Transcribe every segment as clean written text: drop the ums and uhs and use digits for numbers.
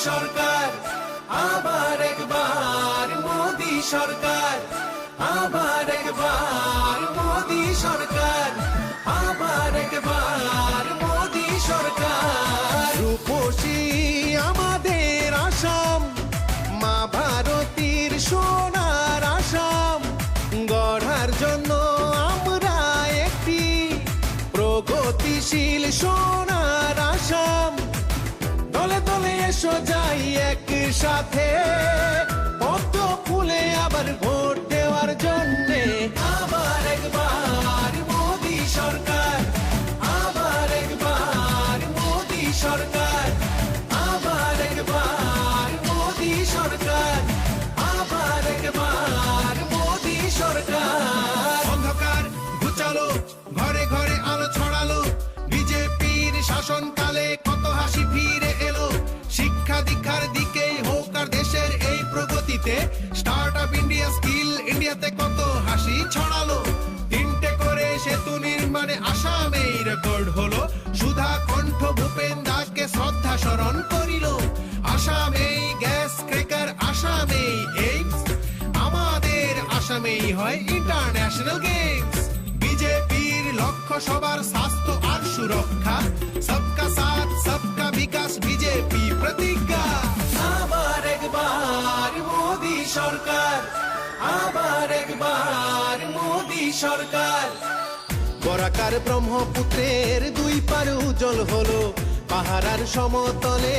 সরকার, আবার একবার মোদি সরকার, আবার একবার মোদি সরকার, আবার একবার মোদি সরকার। রূপসী আমাদের আসাম, মা ভারতীর সোনার আসাম, গড়ার জন্য আমরা একটি প্রগতিশীল সোনার আসাম। দলে দলে এসো যাই একসাথে, পদ্ম ফুলে আবার ভোট দেওয়ার জন্যে। আবার একবার মোদি সরকার, আবার একবার মোদি সরকার, আবার একবার মোদি সরকার, আবার একবার মোদি সরকার। অন্ধকার ঘুচালো, ঘরে ঘরে আলো ছড়ালো, বিজেপির শাসনকালে কত হাসি ফিরে এলো। শিক্ষা দীক্ষার দিকে হোক আর দেশের এই প্রগতিতে, স্টার্ট আপ ইন্ডিয়া, স্কিল ইন্ডিয়াতে কত হাসি ছড়ালো। 3টে করে সেতু নির্মাণে আসামেই রেকর্ড হলো, সুধা কণ্ঠ ভূপেন দাসকে শ্রদ্ধা স্মরণ করিল। আসামেই গ্যাস ক্রেকার, আসামেই এইমস, আমাদের আসামেই হয় ইন্টারন্যাশনাল গেমস। বিজেপির লক্ষ্য সবার স্বাস্থ্য আর সুরক্ষা, সবকা সাথ সবকা বিকাশ বিজেপি প্রতিজ্ঞা। আবার একবার মোদি সরকার, আবার একবার মোদি সরকার। বরাকার ব্রহ্মপুত্রের দুই পার উজ্জ্বল হলো, পাহাড়ার সমতলে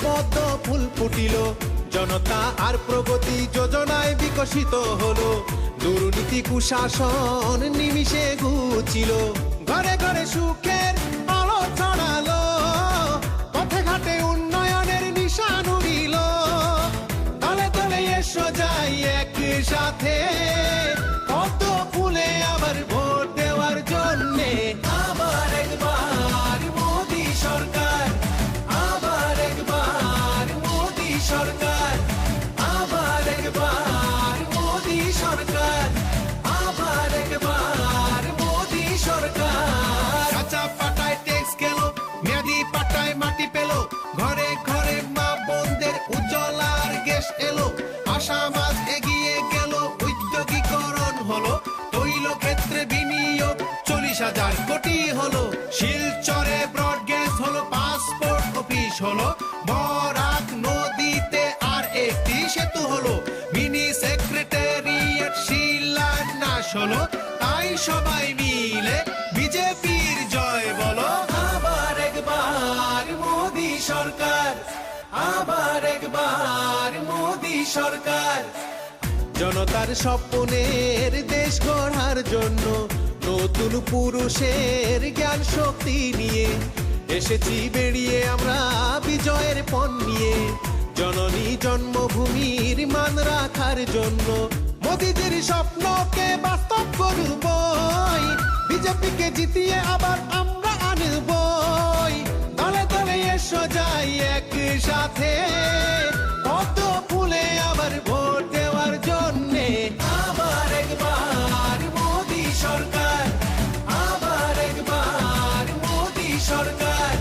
পদ্ম ফুল ফুটিল। জনতা আর প্রগতি যোজনায় বিকশিত হলো, দুর্নীতি কুশাসন নিমিষে ঘুচিল। ঘরে ঘরে সুখের আলো ছড়ালো, পথে ঘাটে উন্নয়নের নিশান উড়িল। তলে তলে এসো যাই একসাথে, পদ্ম ফুলে আবার ভোট দেওয়ার জন্যে। আবার একবার মোদি সরকার, আবার একবার মোদি সরকার, আবার একবার মোদি সরকার, আবার একবার মোদি সরকার। কাঁচা পাটায় ট্যাক্স গেল, মেয়াদি পাটায় মাটি পেল, ঘরে ঘরে মা বোনদের উজ্জ্বলার গ্যাস এলো। আসাম আজ এগিয়ে গেল, উদ্যোগীকরণ হলো, তৈল ক্ষেত্রে বিনিয়োগ 40,000 কোটি হলো। শিলচরে ব্রড গ্যাস হলো, পাসপোর্ট অফিস হলো, বরাক নদীতে আর একটি সেতু হলো, মিনি সেক্রেটারিয়েট শিলান্যাস হলো। তাই সবাই মিলে বিজেপির জয় বলো। আবার একবার মোদি সরকার, আবার একবার মোদি সরকার। জনতার স্বপ্নের দেশ গড়ার জন্য নতুন পুরুষের জ্ঞান শক্তি নিয়ে এসেছি বেরিয়ে আমরা বিজয়ের পণ নিয়ে। জননী জন্মভূমির মান রাখার জন্য মোদিজির স্বপ্নকে বাস্তব করবই, বিজেপিকে জিতিয়ে আবার আমরা আনবই। দলে দলে এসো যাই একসাথে, পদ্ম ফুলে আবার ভোট দেওয়ার জন্যে। আবার একবার মোদি সরকার, আবার একবার মোদি সরকার,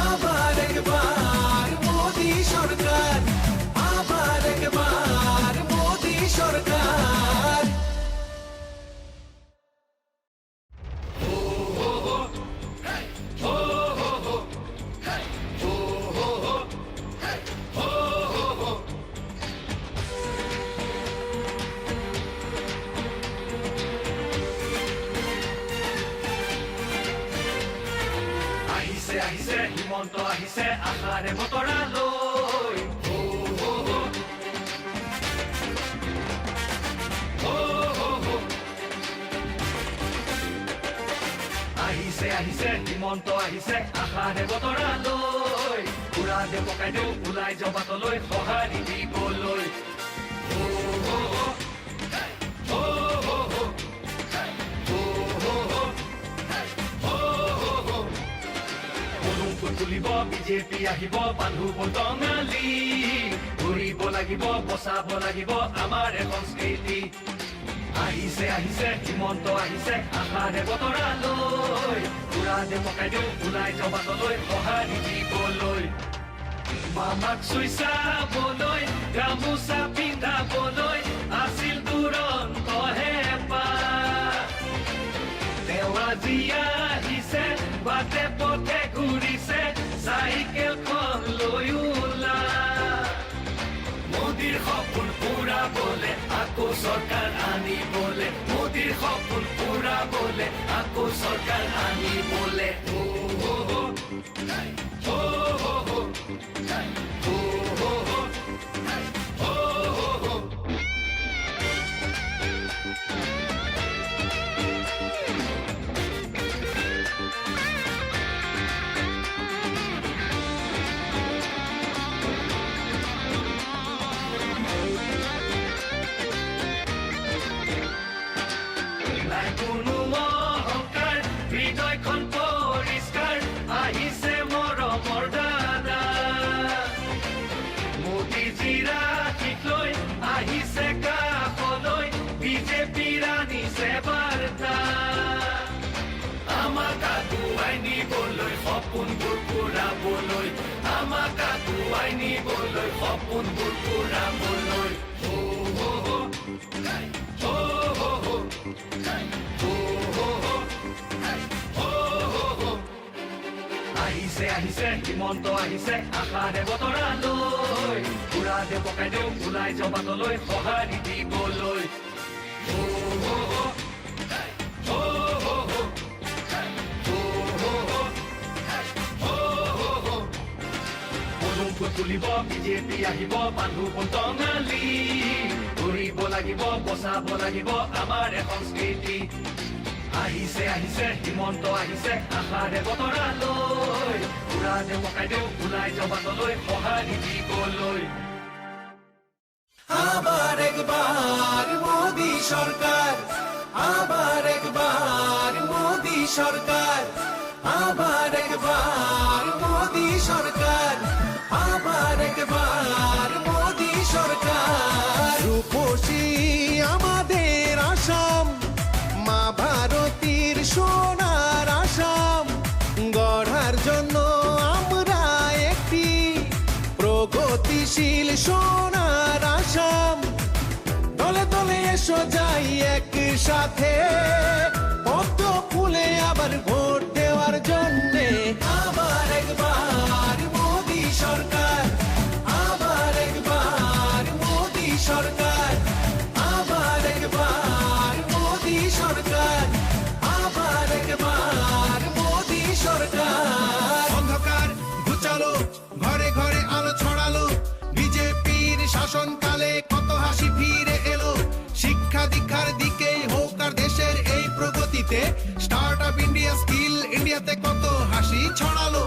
আবার একবার মোদি সরকার, আবার একবার মোদি সরকার। আহিছে হিমন্ত আহিছে, আশাৰে বতৰা লৈ। আহিছে আহিছে হিমন্ত আহিছে, আশাৰে বতৰা লৈ। উৰা দে পকাই দিওঁ ওলাই যাওঁ বাটলৈ, সঁহাৰি দিবলৈ। তুলিব বিজেপি আহিব, বান্ধু বটঙালী ঘূৰিব লাগিব, বচাব লাগিব আমাৰ সংস্কৃতি। আহিছে আহিছে হিমন্ত আহিছে, আশাৰে বতৰা লৈ। উৰা দে পকাই দিওঁ ওলাই যাওঁ বাটলৈ, সঁহাৰি দিবলৈ। মামাক চুই চাবলৈ গামোচা পিন্ধাবলৈ আছিল দুৰন্ত হেঁপাহ তেওঁ আজি আহিছে বাটে পথে ঘূৰিছে চাইকেলখন লৈ ওলা মোদীৰ সপোন পুৰাবলে আকৌ চৰকাৰ আনিবলে মোদীৰ সপোন পুৰাবলে আকৌ চৰকাৰ আনিবলে নাই কোনো অহংকাৰ হৃদয়খন পৰিষ্কাৰ আহিছে মৰমৰ দাদা মোদীজীৰ আশীষ লৈ আহিছে কাষলৈ বিজেপিৰ আনিছে বাৰ্তা আমাক আগুৱাই নিবলৈ সপোনবোৰ পুৰাবলৈ আমাক আগুৱাই নিবলৈ সপোনবোৰ পুৰাবলৈ আহিছে আহিছে হিমন্ত আহিছে আশাৰে বতৰা লৈ পুৰা দে পকাই দেও ওলাই যাওঁ বাটলৈ সঁহাৰি দিবলৈ তুলিব বিজেপি আহিব বান্ধু টঙালি ঘূৰিব লাগিব বচাব লাগিব আমাৰ সংস্কৃতি আহিছে আহিছে হিমন্ত আহিছে আশাৰে বতৰা লৈ পুৰা দে পকাই দেও ওলাই যাওঁ বাটলৈ সঁহাৰি দিবলৈ আবার একবার মোদি সরকার আবার একবার মোদি সরকার আবার একবার মোদি সরকার আবার একবার মোদি সরকার রূপসী আমাদের আসাম মা ভারতীর সোনার আসাম গড়ার জন্য আমরা একটি প্রগতিশীল সোনার আসাম দলে দলে এসো যাই একসাথে পদ্ম ফুলে আবার ভোট দেওয়ার জন্যে আবার একবার মোদি সরকার আবার একবার মোদি সরকার আবার একবার মোদি সরকার আবার একবার মোদি সরকার অন্ধকার ঘুচালো ঘরে ঘরে আলো ছড়ালো বিজেপির শাসনকালে কত হাসি ফিরে এলো শিক্ষা দীক্ষার দিকে হোক আর দেশের এই প্রগতিতে স্টার্ট আপ ইন্ডিয়া স্কিল ইন্ডিয়াতে কত হাসি ছড়ালো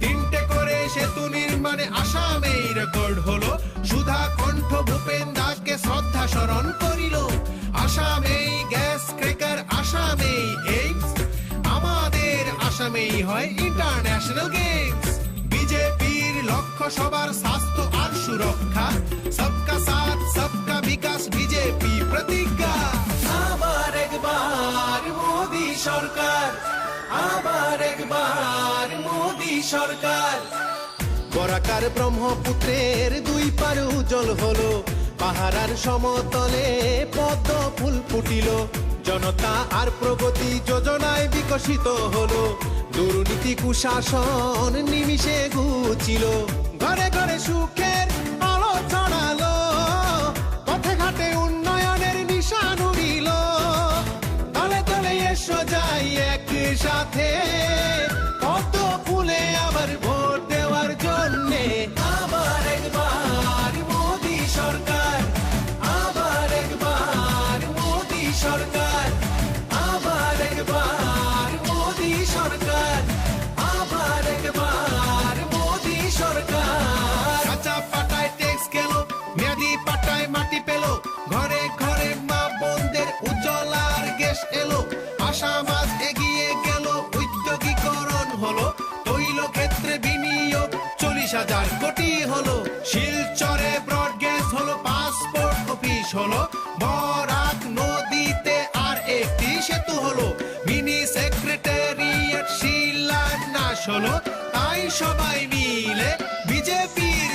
তিনটে করে সেতু নির্মাণে আসামেই রেকর্ড হলো সুধা কণ্ঠ ভূপেন দাসকে শ্রদ্ধা স্মরণ করিল আসামেই গ্যাস ক্রেকার আসামেই এইমস আমাদের আসামেই হয় ইন্টারন্যাশনাল গেমস বিজেপির লক্ষ্য সবার স্বাস্থ্য আর সুরক্ষা সবকা সাথ সবকা বিকাশ বিজেপি প্রতিজ্ঞা আবার একবার মোদি সরকার আবার একবার মোদি সরকার বরাকার ব্রহ্মপুত্রের দুই পার উজ্জ্বল হলো পাহাড়ার সমতলে পদ্ম ফুল ফুটিল জনতা আর প্রগতি যোজনায় বিকশিত হলো দুর্নীতি কুশাসন নিমিষে ঘুচিল ঘরে ঘরে সুখের আলো ছড়ালো পথে ঘাটে উন্নয়নের নিশান উড়িল দলে দলে এসো যাই একসাথে পদ্ম ফুলে আবার ভোট দেওয়ার জন্যে আবার একবার মোদি সরকার আবার একবার মোদি সরকার আবার একবার মোদি সরকার আবার একবার মোদি সরকার কাঁচা পাটায় ট্যাক্স গেল মেয়াদি পাটায় মাটি পেল ঘরে ঘরে মা বোনদের উজ্জ্বলার গ্যাস এলো আসাম আজ এগিয়ে গেল উদ্যোগীকরণ হলো তৈল ক্ষেত্রে বিনিয়োগ 40,000 কোটি হলো শিলচরে ব্রড গ্যাস হলো পাসপোর্ট অফিস হলো বরাক নদীতে আর একটি সেতু হলো মিনি সেক্রেটারিয়েট শিলান্যাস হলো তাই সবাই মিলে বিজেপির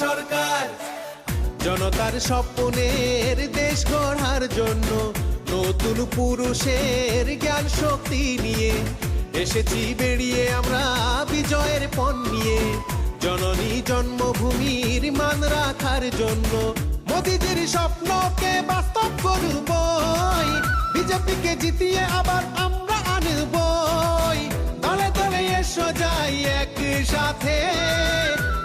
সরকার। জনতার স্বপ্নের দেশ গড়ার জন্য নতুন পুরুষের জ্ঞান শক্তি নিয়ে এসেছি বেরিয়ে আমরা বিজয়ের পণ নিয়ে। জননী জন্মভূমির মান রাখার জন্য মোদিজির স্বপ্নকে বাস্তব করবই, বিজেপিকে জিতিয়ে আবার আমরা আনবই। দলে দলে এসো যাই একসাথে,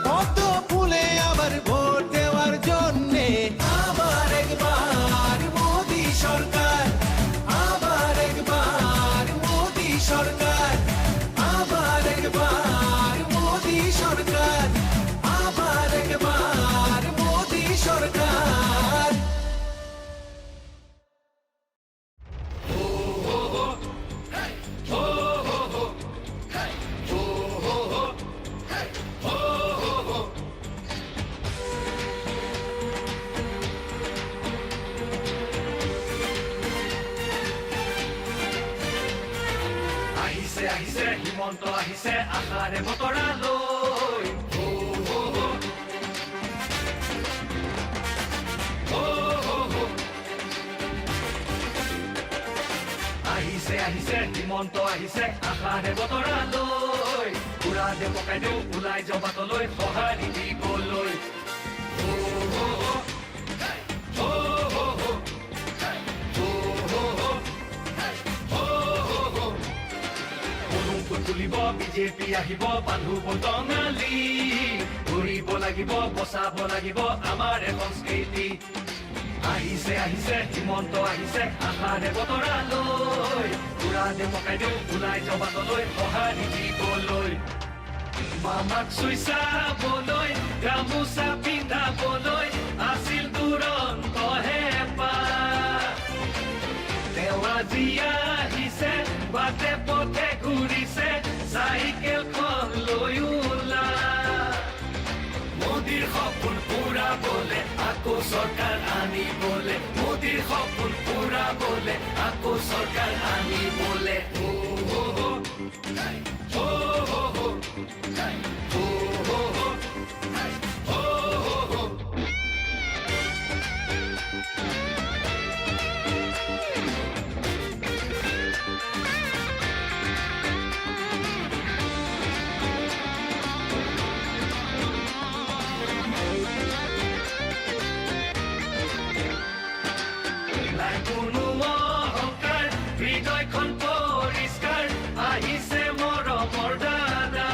পদ্ম ফুলে আবার ভোট দেওয়ার জন্যে। আবার একবার মোদি সরকার, আবার একবার মোদি সরকার, আবার একবার মোদি সরকার, আবার একবার মোদি সরকার। আহিছে আহিছে হিমন্ত আহিছে আশাৰে বতৰালৈ। আহিছে আহিছে হিমন্ত আহিছে আশাৰে বতৰালৈ। উৰা দে পকাই দিওঁ ওলাই যাওঁ বাটলৈ সঁহাৰি দিবলৈ। তুলিব বিজেপি আহিব বান্ধু বটঙালী, ঘূৰিব লাগিব বচাব লাগিব আমাৰ সংস্কৃতি। আহিছে আহিছে হিমন্ত আহিছে আশাৰে বতৰালৈ। উৰা দে পকাই দিওঁ ওলাই যাওঁ বাটলৈ সঁহাৰি দিবলৈ। মামাক চুই চাবলৈ গামোচা পিন্ধাবলৈ আছিল দুৰন্ত হেঁপাহ। তেওঁ আজি আহিছে বাটে পথে ঘূৰিছে চাইকেলখন লৈ ওলা। মোদীৰ সপোন পুৰাবলে আকৌ চৰকাৰ আনিবলে, মোদীৰ সপোন পুৰাবলে আকৌ চৰকাৰ আনিবলে। কোনো অহংকাৰ হৃদয়খন পৰিষ্কাৰ আহিছে মৰমৰ দাদা।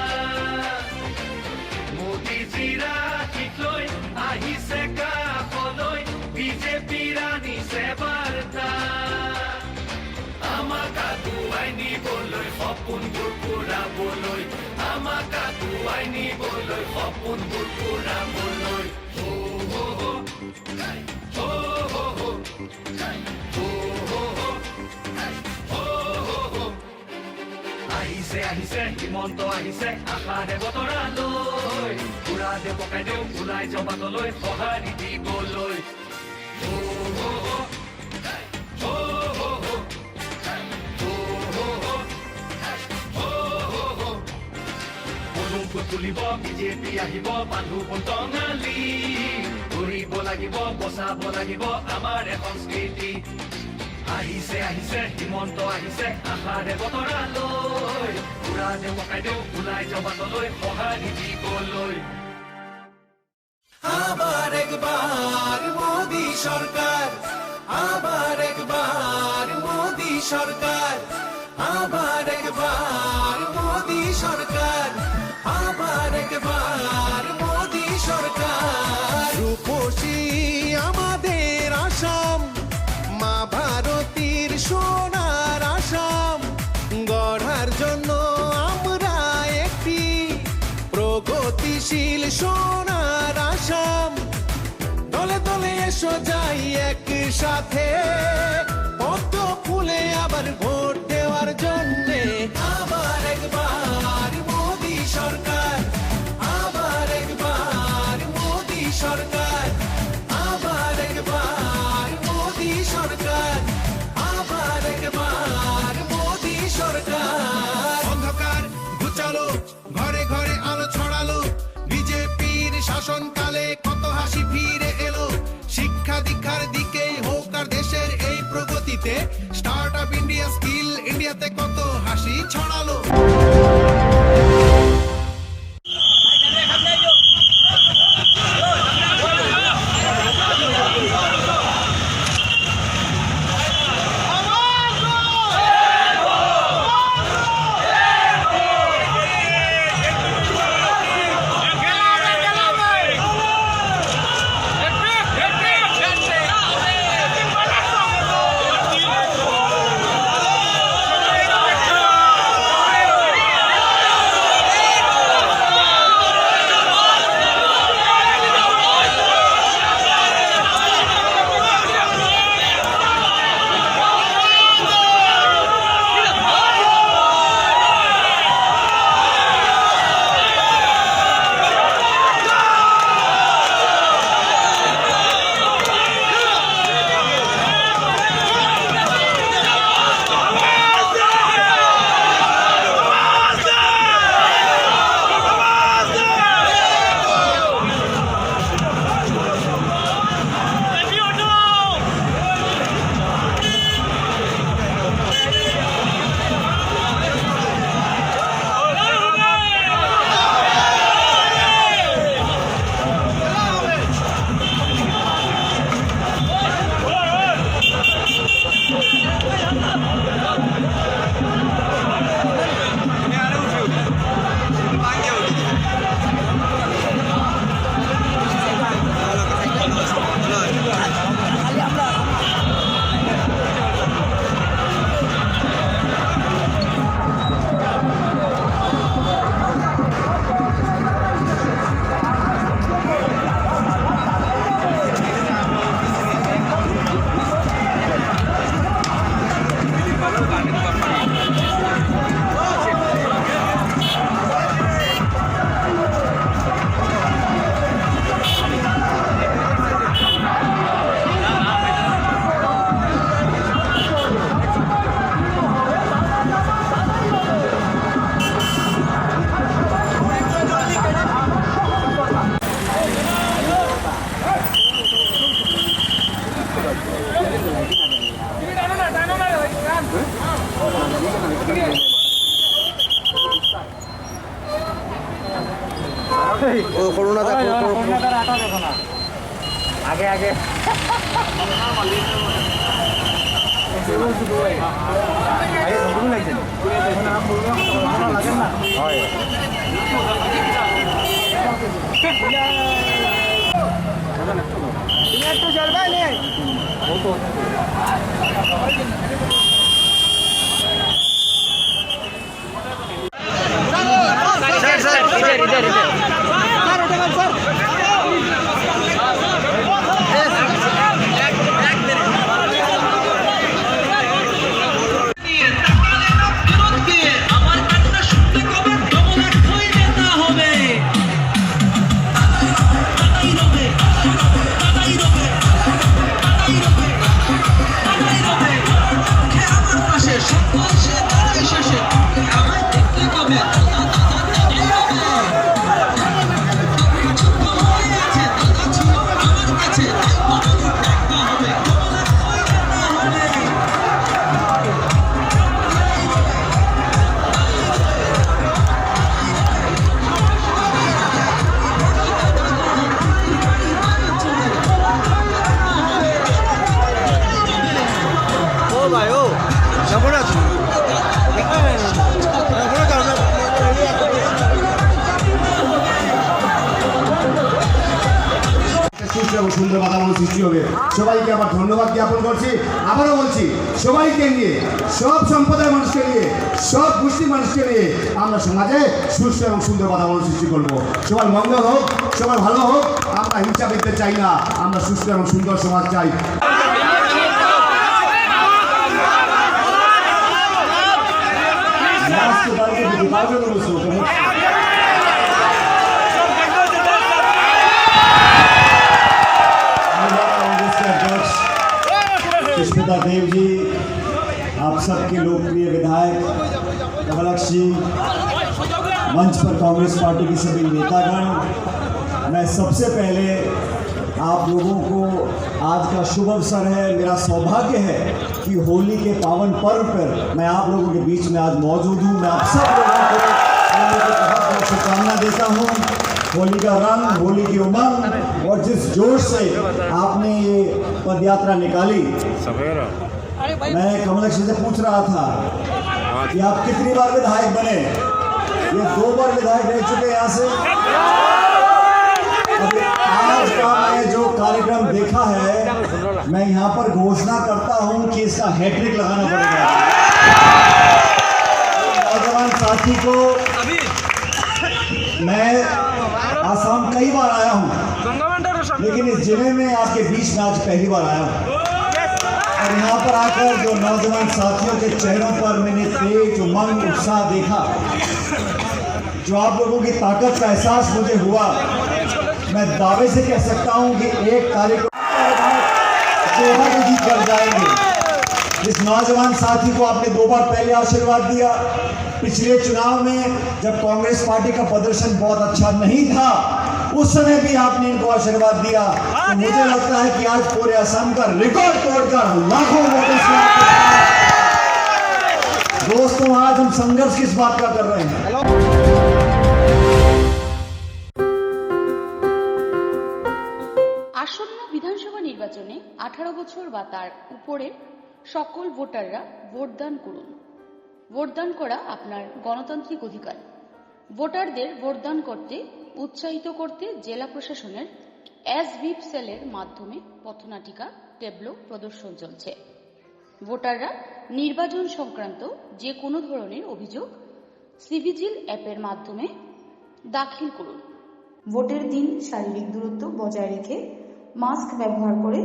মোদীজীৰ আশীষ লৈ আহিছে কাষলৈ, বিজেপিৰ আনিছে বাৰ্তা। আমাক আগুৱাই নিবলৈ সপোনবোৰ পুৰাবলৈ, আমাক আগুৱাই নিবলৈ সপোনবোৰ পুৰাবলৈ। আহিছে আহিছে হিমন্ত আহিছে আশাৰে বতৰালৈ। উৰা দে পকাই দিওঁ ওলাই যাওঁ বাটলৈ সঁহাৰি দিবলৈ। তুলিব বিজেপি আহিব বান্ধু বটঙালী, ঘূৰিব লাগিব বচাব লাগিব আমাৰ সংস্কৃতি। আহিছে আহিছে হিমন্ত আহিছে আশাৰে বতৰালৈ। উৰা দে পকাই দিওঁ ওলাই যাওঁ বাটলৈ সঁহাৰি দিবলৈ। আবার একবার মোদি সরকার, আবার একবার মোদি সরকার, আবার একবার মোদি সরকার, আবার একবার মোদি সরকার। রূপসী আমাদের আসাম, মা ভারতীর সোনার আসাম, গড়ার জন্য আমরা একটি প্রগতিশীল সোনার আসাম। দলে দলে এসো যাই একসাথে, পদ্ম ফুলে আবার ভোট দেওয়ার জন্যে। আবার একবার মোদি সরকার, আবার একবার মোদি সরকার, আবার একবার মোদি সরকার, আবার একবার মোদি সরকার। অন্ধকার ঘুচালো, ঘরে ঘরে আলো ছড়ালো, বিজেপির শাসনকালে দুনিয়াতে কত হাসি ছড়ালো। आगे आगे इधर সুন্দর বাতাবরণ সৃষ্টি হবে। সবাইকে আবার ধন্যবাদ জ্ঞাপন করছি। আবারও বলছি, সবাইকে নিয়ে, সব সম্প্রদায়ের মানুষকে নিয়ে, সব গোষ্ঠীর মানুষকে নিয়ে আমরা সমাজে সুস্থ এবং সুন্দর বাতাবরণ সৃষ্টি করব। সবার মঙ্গল হোক, সবার ভালো হোক। আমরা হিংসা করতে চাই না, আমরা সুস্থ এবং সুন্দর সমাজ চাই। पुष्पिता देव जी, आप सबके लोकप्रिय विधायक कमलक सिंह, मंच पर कांग्रेस पार्टी के सभी नेतागण, मैं सबसे पहले आप लोगों को आज का शुभ अवसर है। मेरा सौभाग्य है कि होली के पावन पर्व पर मैं आप लोगों के बीच में आज मौजूद हूँ। मैं आप सब लोगों को होली की बहुत बहुत शुभकामना देता हूँ। होली का रंग, होली की उमंग और जिस जोश से आपने ये पद यात्रा निकाली, मैं कमलेश जी से पूछ रहा था कि आप कितनी बार विधायक बने। ये 2 बार विधायक रह चुके हैं यहाँ से। अभी आज का मैं जो कार्यक्रम देखा है, मैं यहाँ पर घोषणा करता हूँ कि इसका हैट्रिक लगाना पड़ेगा। नौजवान साथी को मैं आसाम कई बार आया हूँ, लेकिन इस जिले में आपके बीच में आज पहली बार आया हूँ। और यहाँ पर आकर जो नौजवान साथियों के चेहरों पर मैंने तेज उमंग उत्साह देखा, जो आप लोगों की ताकत का एहसास मुझे हुआ, मैं दावे से कह सकता हूँ कि एक तारीख को जीत कर जाएंगे। इस नौजवान साथी को आपने 2 बार पहले आशीर्वाद दिया। पिछले चुनाव में जब कांग्रेस पार्टी का प्रदर्शन बहुत अच्छा नहीं था, उस समय भी आपने इनको आशीर्वाद दिया। तो मुझे लगता है कि आज पूरे असम का रिकॉर्ड तोड़कर लाखों वोटों से दोस्तों, आज हम संघर्ष किस बात का कर रहे हैं? আসন্ন বিধানসভা নির্বাচনে 18 বছর বা তার উপরের সকল ভোটাররা ভোটদান করুন। ভোটদান করা আপনার গণতান্ত্রিক অধিকার। ভোটারদের ভোটদান করতে উৎসাহিত করতে জেলা প্রশাসনের এসভিপ সেলের মাধ্যমে পথনাটিকা, ট্যাবলো প্রদর্শন চলছে। ভোটাররা নির্বাচন সংক্রান্ত যে কোনো ধরনের অভিযোগ সিভিজিল অ্যাপের মাধ্যমে দাখিল করুন। ভোটের দিন শারীরিক দূরত্ব বজায় রেখে মাস্ক ব্যবহার করে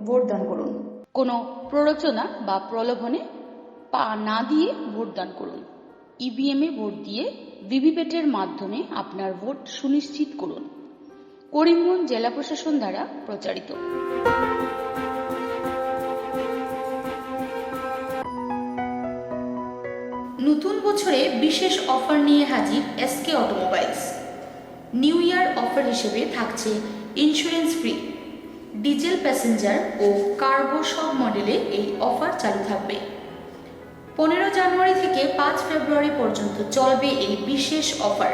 ভোটদান করুন। কোনো প্ররোচনা বা প্রলোভনে পা না দিয়ে ভোটদান করুন। ইভিএমে ভোট দিয়ে ভিভিপ্যাটের মাধ্যমে আপনার ভোট সুনিশ্চিত করুন। করিমগঞ্জ জেলা প্রশাসন দ্বারা প্রচারিত। নতুন বছরে বিশেষ অফার নিয়ে হাজির SK automobiles. New year offer হিসেবে থাকছে ইন্স্যুরেন্স ফ্রি, ডিজেল প্যাসেঞ্জার ও কার্গো সব মডেলে এই অফার চালু থাকবে। 15 জানুয়ারি থেকে 5 ফেব্রুয়ারি পর্যন্ত চলবে এই বিশেষ অফার।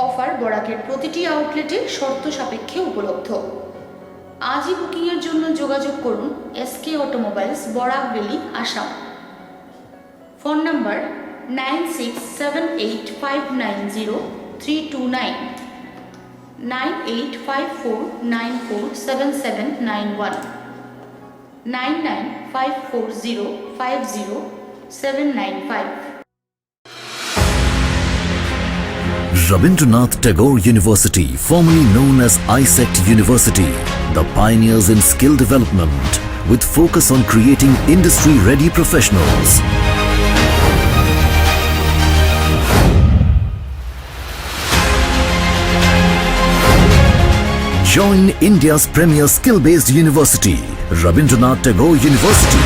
অফার বরাকের প্রতিটি আউটলেটে শর্ত সাপেক্ষে উপলব্ধ। আজই বুকিংয়ের জন্য যোগাযোগ করুন SK automobiles, Barak valley, Assam. Phone number 9678590329, 9854947791, 9954050795. Rabindranath Tagore University, formerly known as ISECT University, the pioneers in skill development with focus on creating industry-ready professionals. Join India's premier skill-based university, Rabindranath Tagore University.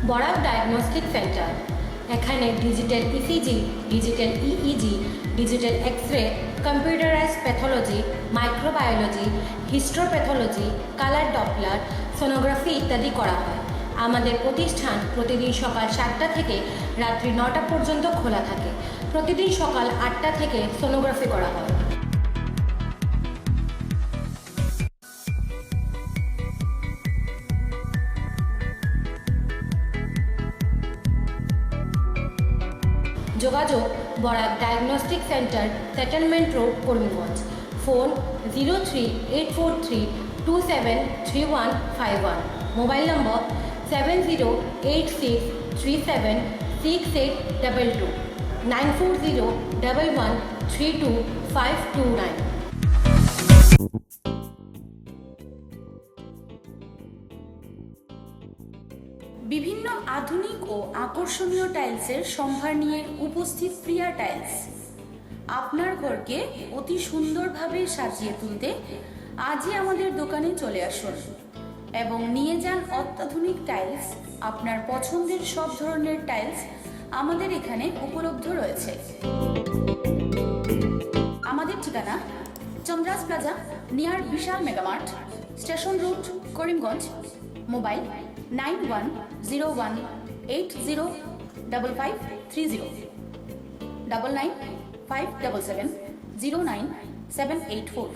Barak diagnostic centre. এখানে digital ECG, digital EEG, digital X-ray, computerised pathology, microbiology, histopathology, colour Doppler, sonography ইত্যাদি করা হয়। আমাদের প্রতিষ্ঠান প্রতিদিন সকাল 7টা থেকে রাত্রি 9টা পর্যন্ত খোলা থাকে। প্রতিদিন সকাল 8টা থেকে সোনোগ্রাফি করা হয়। যোগাযোগ Barak diagnostic centre, settlement road, Karimganj. Phone 038432733151। Mobile নম্বর 7086376822, 9401132529। বিভিন্ন আধুনিক ও আকর্ষণীয় টাইলসের সম্ভার নিয়ে উপস্থিত প্রিয়া টাইলস। আপনার ঘরকে অতি সুন্দরভাবে সাজিয়ে তুলতে আজই আমাদের দোকানে চলে আসুন এবং নিয়ে যান অত্যাধুনিক টাইলস। আপনার পছন্দের সব ধরনের টাইলস আমাদের এখানে উপলব্ধ রয়েছে। আমাদের ঠিকানা Chandras plaza near Vishal mega mart, station road, Karimganj. Mobile 9101805530 9957709784।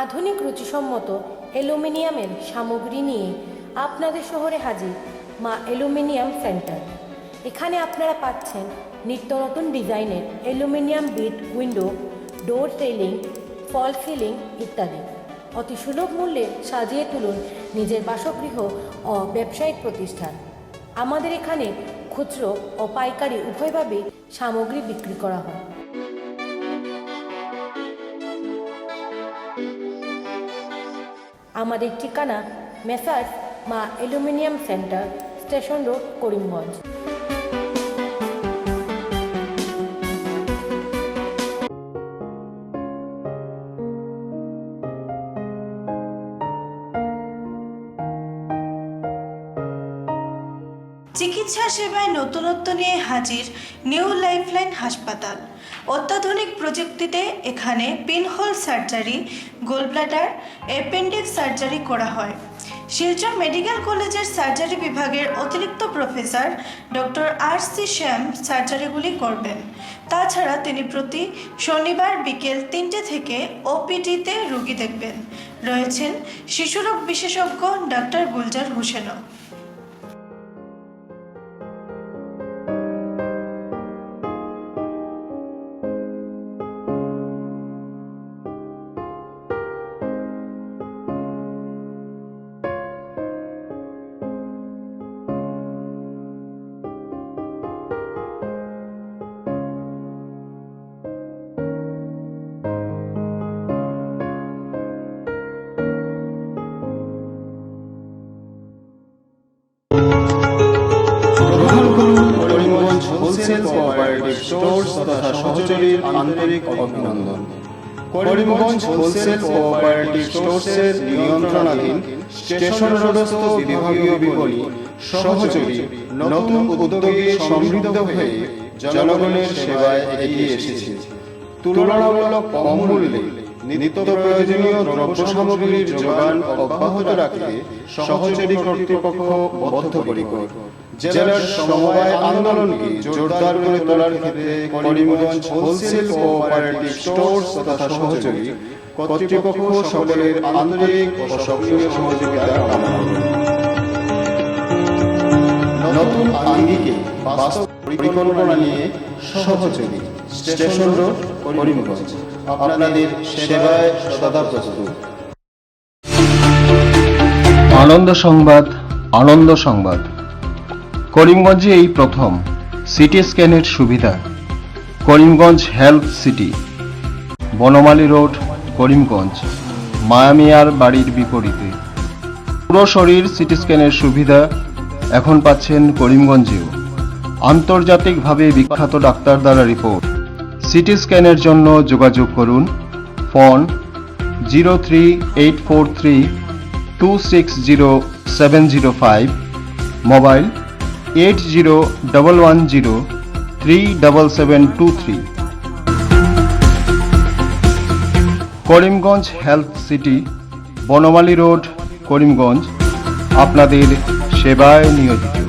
আধুনিক রুচিসম্মত অ্যালুমিনিয়ামের সামগ্রী নিয়ে আপনাদের শহরে হাজির মা অ্যালুমিনিয়াম সেন্টার। এখানে আপনারা পাচ্ছেন নিত্য নতুন ডিজাইনের অ্যালুমিনিয়াম বিট উইন্ডো, ডোর রেলিং, ফল সিলিং ইত্যাদি। অতি সুলভ মূল্যে সাজিয়ে তুলুন নিজের বাসগৃহ ও ব্যবসায়িক প্রতিষ্ঠান। আমাদের এখানে খুচরো ও পাইকারি উভয়ভাবে সামগ্রী বিক্রি করা হয়। আমাদের ঠিকানা মেসার্স মা aluminium centre, station road, Karimganj. চিকিৎসা সেবায় নতুনত্ব নিয়ে হাজির নিউ লাইফলাইন হাসপাতাল। অত্যাধুনিক প্রযুক্তিতে এখানে pinhole surgery, gallbladder, appendix surgery করা হয়। শিলচর মেডিকেল কলেজের সার্জারি বিভাগের অতিরিক্ত প্রফেসর ডক্টর RC শ্যাম সার্জারিগুলি করবেন। তাছাড়া তিনি প্রতি শনিবার বিকেল 3টে থেকে OPD-তে রোগী দেখবেন। রয়েছেন শিশুরোগ বিশেষজ্ঞ ডক্টর গুলজার হোসেনও। হোলসেল কোঅপারেটিভ স্টোর্স তথা সহযোগীর আন্তরিক অভিনন্দন। করিমগঞ্জ হোলসেল কোঅপারেটিভ স্টোর্সের নিয়ন্ত্রণাধীন স্টেশন রোডস্থ বিভাগীয় বিপণী সহযোগী নতুন উদ্যোগে সমৃদ্ধ হয়ে জনগণের সেবায় এগিয়ে এসেছে। তুলনামূলক কম মূল্যে নিত্য প্রয়োজনীয় দ্রব্য সামগ্রীর যোগান অব্যাহত রাখতে সহযোগী কর্তৃপক্ষ বদ্ধপরিকর। জেলার সমবায় আন্দোলনকে জোরদার করে তোলার ক্ষেত্রে করিমগঞ্জ হোলসেল কোঅপারেটিভ স্টোর্স তথা সহযোগী কর্তৃপক্ষ সকলের আন্তরিক ও সক্রিয় সহযোগিতা কামনা করে। নতুন আঙ্গিকে বাস্তব পরিকল্পনা নিয়ে সহযোগী স্টেশন রোড, করিমগঞ্জ আপনাদের সেবায় সদা প্রস্তুত। আনন্দ সংবাদ, আনন্দ সংবাদ। করিমগঞ্জে এই প্রথম সিটি স্ক্যানের সুবিধা। Karimganj health city, Banamali road, Karimganj, মায়ামিয়ার বাড়ির বিপরীতে। পুরো শরীর সিটি স্ক্যানের সুবিধা এখন পাচ্ছেন করিমগঞ্জেও। আন্তর্জাতিকভাবে বিখ্যাত ডাক্তার দ্বারা রিপোর্ট। সিটি স্ক্যানের জন্য যোগাযোগ করুন phone 038432600705, mobile 8011037723। Karimganj health city, Banamali road, Karimganj আপনাদের সেবায় নিয়োজিত।